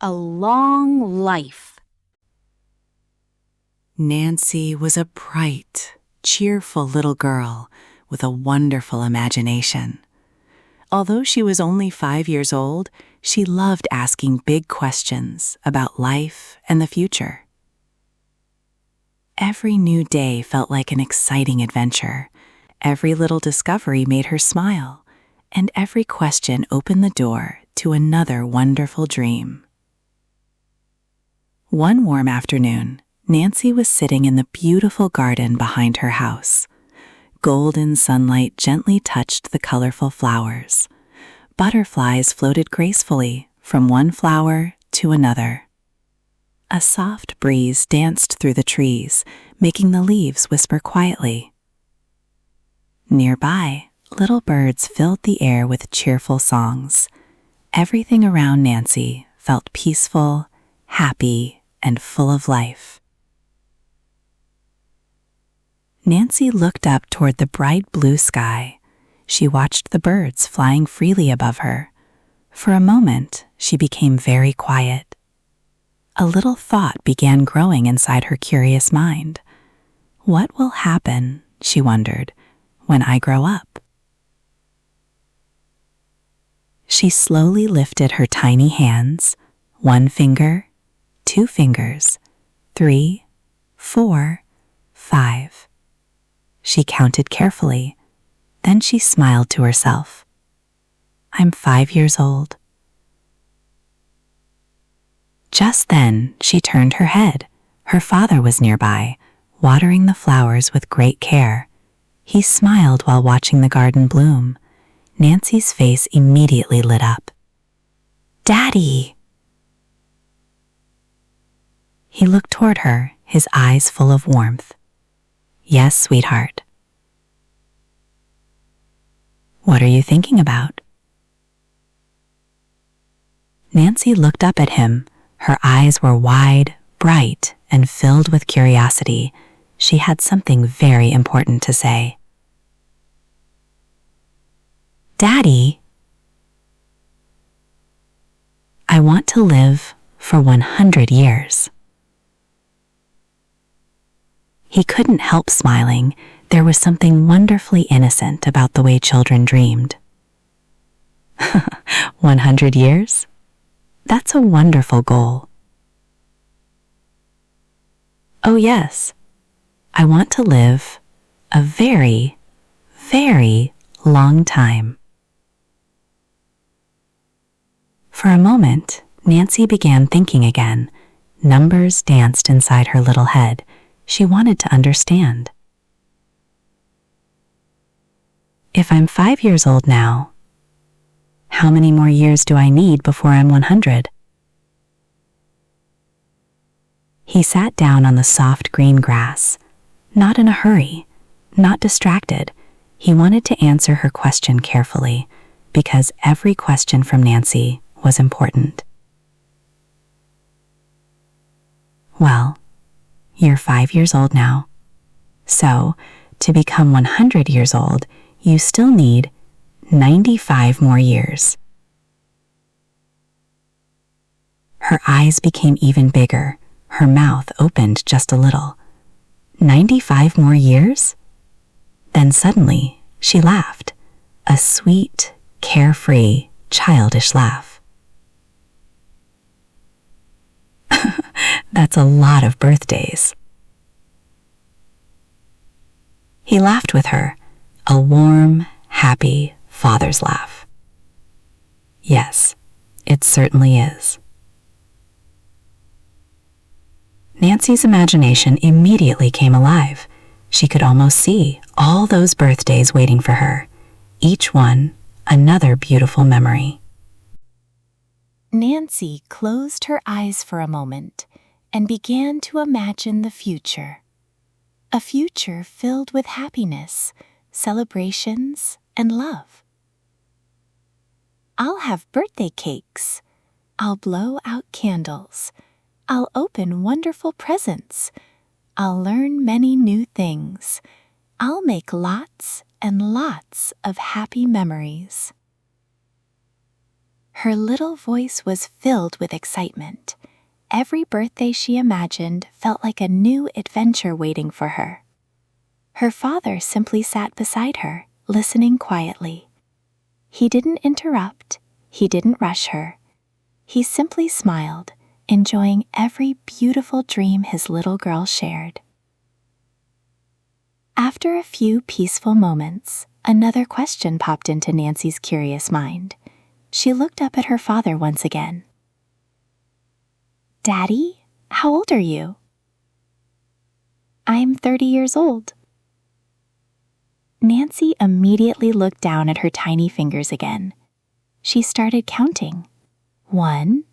a long life. Nancy was a bright, cheerful little girl with a wonderful imagination. Although she was only 5 years old, she loved asking big questions about life and the future. Every new day felt like an exciting adventure. Every little discovery made her smile, and every question opened the door to another wonderful dream. One warm afternoon, Nancy was sitting in the beautiful garden behind her house. Golden sunlight gently touched the colorful flowers. Butterflies floated gracefully from one flower to another. A soft breeze danced through the trees, making the leaves whisper quietly. Nearby, little birds filled the air with cheerful songs. Everything around Nancy felt peaceful, happy, and full of life. Nancy looked up toward the bright blue sky. She watched the birds flying freely above her. For a moment, she became very quiet. A little thought began growing inside her curious mind. What will happen, she wondered, when I grow up? She slowly lifted her tiny hands, 1 finger, 2 fingers, 3, 4, 5. She counted carefully. Then she smiled to herself. I'm 5 years old. Just then, she turned her head. Her father was nearby, watering the flowers with great care. He smiled while watching the garden bloom. Nancy's face immediately lit up. Daddy! He looked toward her, his eyes full of warmth. Yes, sweetheart. What are you thinking about? Nancy looked up at him. Her eyes were wide, bright, and filled with curiosity. She had something very important to say. Daddy, I want to live for 100 years. He couldn't help smiling. There was something wonderfully innocent about the way children dreamed. 100 years? That's a wonderful goal. Oh yes, I want to live a very, very long time. For a moment, Nancy began thinking again. Numbers danced inside her little head. She wanted to understand. If I'm 5 years old now, how many more years do I need before I'm 100? He sat down on the soft green grass, not in a hurry, not distracted. He wanted to answer her question carefully, because every question from Nancy was important. Well, you're 5 years old now. So, to become 100 years old, you still need 95 more years. Her eyes became even bigger. Her mouth opened just a little. 95 more years? Then suddenly, she laughed. A sweet, carefree, childish laugh. That's a lot of birthdays. He laughed with her, a warm, happy father's laugh. Yes, it certainly is. Nancy's imagination immediately came alive. She could almost see all those birthdays waiting for her, each one another beautiful memory. Nancy closed her eyes for a moment and began to imagine the future. A future filled with happiness, celebrations, and love. I'll have birthday cakes. I'll blow out candles. I'll open wonderful presents. I'll learn many new things. I'll make lots and lots of happy memories. Her little voice was filled with excitement. Every birthday she imagined felt like a new adventure waiting for her. Her father simply sat beside her, listening quietly. He didn't interrupt, he didn't rush her. He simply smiled, enjoying every beautiful dream his little girl shared. After a few peaceful moments, another question popped into Nancy's curious mind. She looked up at her father once again. "Daddy, how old are you?" "I'm 30 years old." Nancy immediately looked down at her tiny fingers again. She started counting. 1,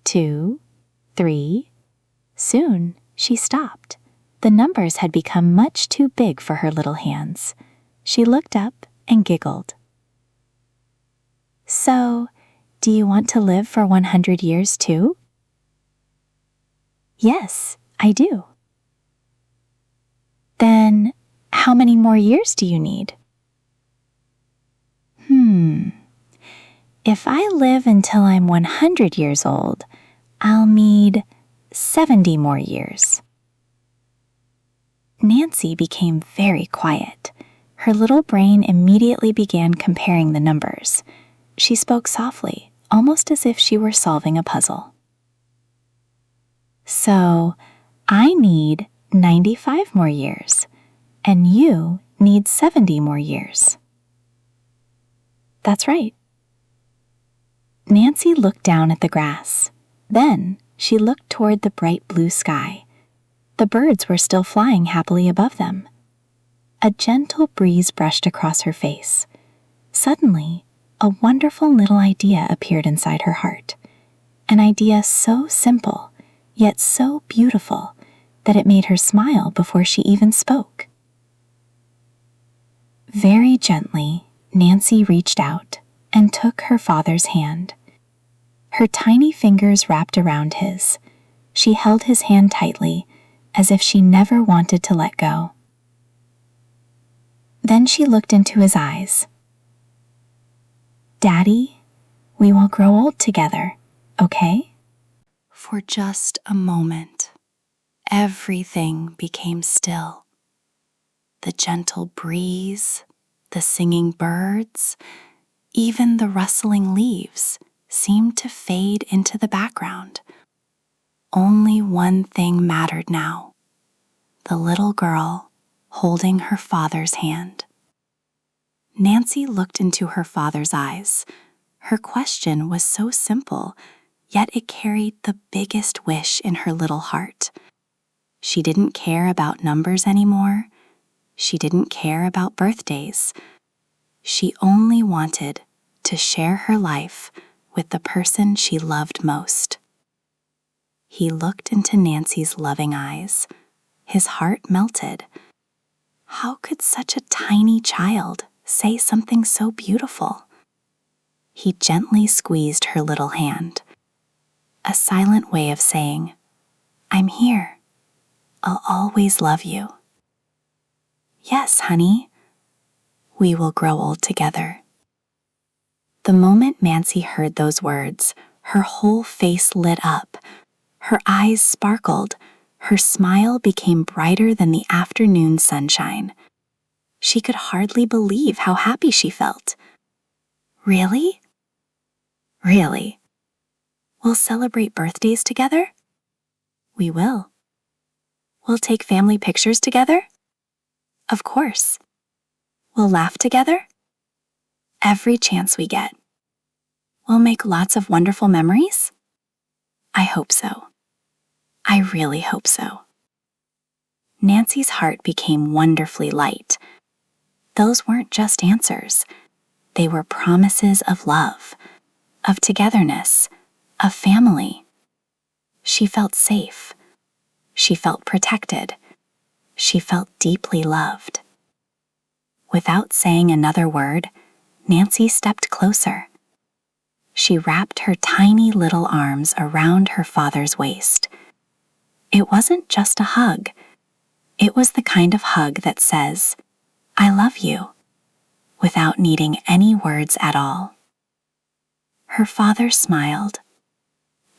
2, 3. Soon, she stopped. The numbers had become much too big for her little hands. She looked up and giggled. "So, do you want to live for 100 years too?" "Yes, I do." "Then, how many more years do you need?" If I live until I'm 100 years old, I'll need 70 more years." Nancy became very quiet. Her little brain immediately began comparing the numbers. She spoke softly, almost as if she were solving a puzzle. "So, I need 95 more years, and you need 70 more years." "That's right." Nancy looked down at the grass. Then she looked toward the bright blue sky. The birds were still flying happily above them. A gentle breeze brushed across her face. Suddenly, a wonderful little idea appeared inside her heart. An idea so simple, yet so beautiful, that it made her smile before she even spoke. Very gently, Nancy reached out and took her father's hand. Her tiny fingers wrapped around his. She held his hand tightly, as if she never wanted to let go. Then she looked into his eyes. "Daddy, we will grow old together, okay?" For just a moment, everything became still. The gentle breeze, the singing birds, even the rustling leaves seemed to fade into the background. Only one thing mattered now: the little girl holding her father's hand. Nancy looked into her father's eyes. Her question was so simple, yet it carried the biggest wish in her little heart. She didn't care about numbers anymore. She didn't care about birthdays. She only wanted to share her life with the person she loved most. He looked into Nancy's loving eyes. His heart melted. How could such a tiny child say something so beautiful? He gently squeezed her little hand, a silent way of saying, "I'm here. I'll always love you." "Yes, honey. We will grow old together." The moment Nancy heard those words, her whole face lit up. Her eyes sparkled. Her smile became brighter than the afternoon sunshine. She could hardly believe how happy she felt. "Really?" "Really. We'll celebrate birthdays together?" "We will." "We'll take family pictures together?" "Of course." "We'll laugh together?" "Every chance we get." "We'll make lots of wonderful memories?" "I hope so. I really hope so." Nancy's heart became wonderfully light. Those weren't just answers. They were promises of love, of togetherness, of family. She felt safe. She felt protected. She felt deeply loved. Without saying another word, Nancy stepped closer. She wrapped her tiny little arms around her father's waist. It wasn't just a hug. It was the kind of hug that says, "I love you," without needing any words at all. Her father smiled.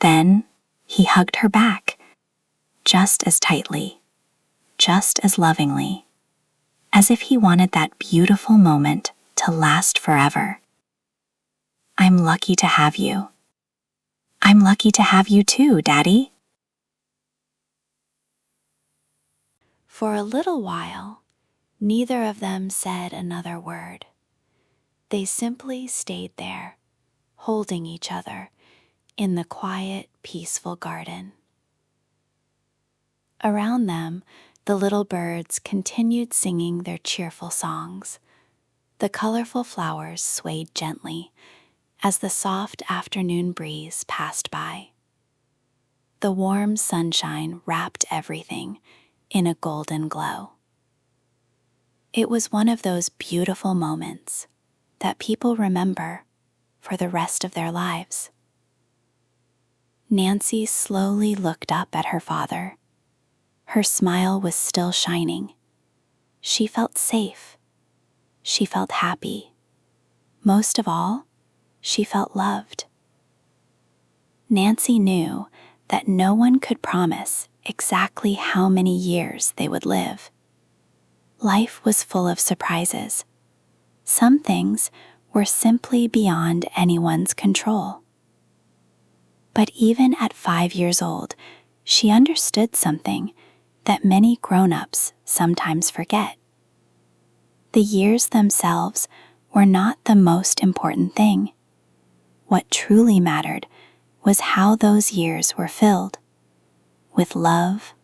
Then he hugged her back, just as tightly, just as lovingly, as if he wanted that beautiful moment to last forever. I'm lucky to have you. I'm lucky to have you too, Daddy. For a little while, neither of them said another word. They simply stayed there, holding each other in the quiet, peaceful garden. Around them, the little birds continued singing their cheerful songs. The colorful flowers swayed gently as the soft afternoon breeze passed by. The warm sunshine wrapped everything in a golden glow. It was one of those beautiful moments that people remember for the rest of their lives. Nancy slowly looked up at her father. Her smile was still shining. She felt safe. She felt happy. Most of all, she felt loved. Nancy knew that no one could promise exactly how many years they would live. Life was full of surprises. Some things were simply beyond anyone's control. But even at 5 years old, she understood something that many grown-ups sometimes forget. The years themselves were not the most important thing. What truly mattered was how those years were filled, with love,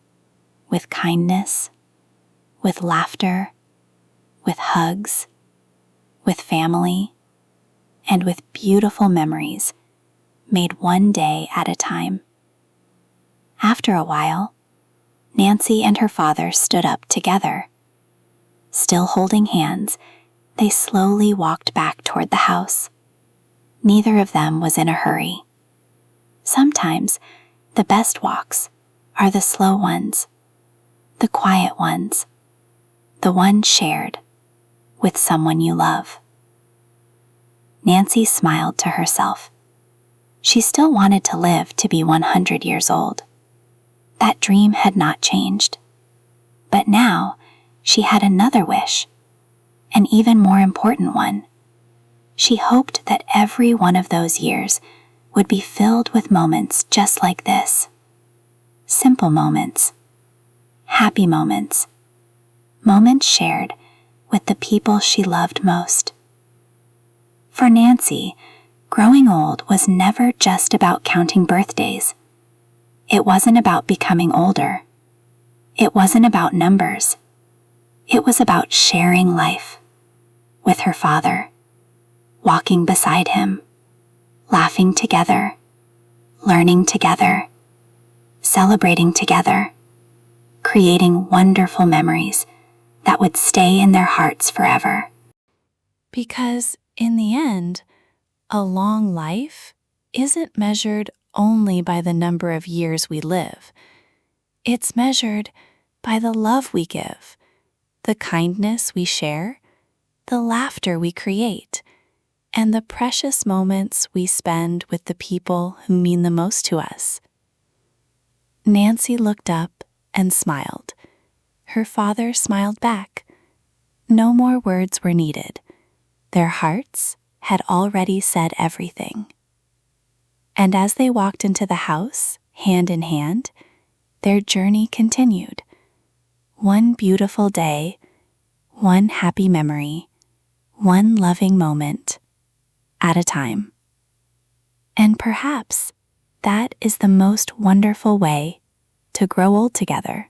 with kindness, with laughter, with hugs, with family, and with beautiful memories made one day at a time. After a while, Nancy and her father stood up together. Still holding hands, they slowly walked back toward the house. Neither of them was in a hurry. Sometimes, the best walks are the slow ones, the quiet ones, the ones shared with someone you love. Nancy smiled to herself. She still wanted to live to be 100 years old. That dream had not changed. But now, she had another wish, an even more important one. She hoped that every one of those years would be filled with moments just like this. Simple moments, happy moments, moments shared with the people she loved most. For Nancy, growing old was never just about counting birthdays. It wasn't about becoming older. It wasn't about numbers. It was about sharing life with her father, walking beside him, laughing together, learning together, celebrating together, creating wonderful memories that would stay in their hearts forever. Because in the end, a long life isn't measured only by the number of years we live. It's measured by the love we give, the kindness we share, the laughter we create, and the precious moments we spend with the people who mean the most to us. Nancy looked up and smiled. Her father smiled back. No more words were needed. Their hearts had already said everything. And as they walked into the house, hand in hand, their journey continued. One beautiful day, one happy memory, one loving moment at a time. And perhaps that is the most wonderful way to grow old together.